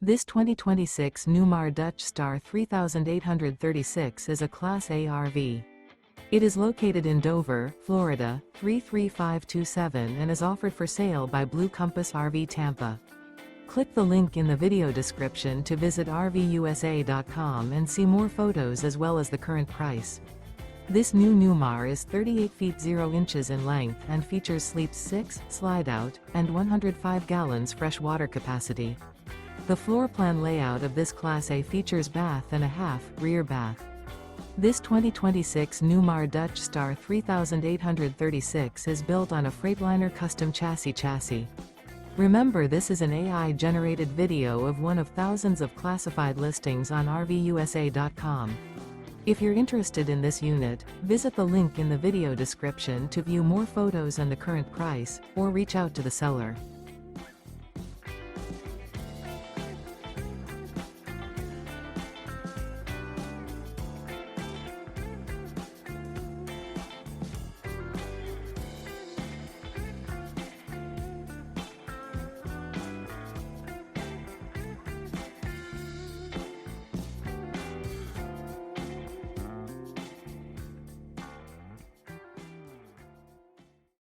This 2026 Newmar Dutch Star 3836 is a Class A RV. It is located in Dover, Florida, 33527 and is offered for sale by Blue Compass RV Tampa. Click the link in the video description to visit RVUSA.com and see more photos as well as the current price. This new Newmar is 38 feet 0 inches in length and features sleeps 6, slide-out, and 105 gallons fresh water capacity. The floor plan layout of this Class A features bath and a half, rear bath. This 2026 Newmar Dutch Star 3836 is built on a Freightliner Custom Chassis. Remember, this is an AI-generated video of one of thousands of classified listings on RVUSA.com. If you're interested in this unit, visit the link in the video description to view more photos and the current price, or reach out to the seller.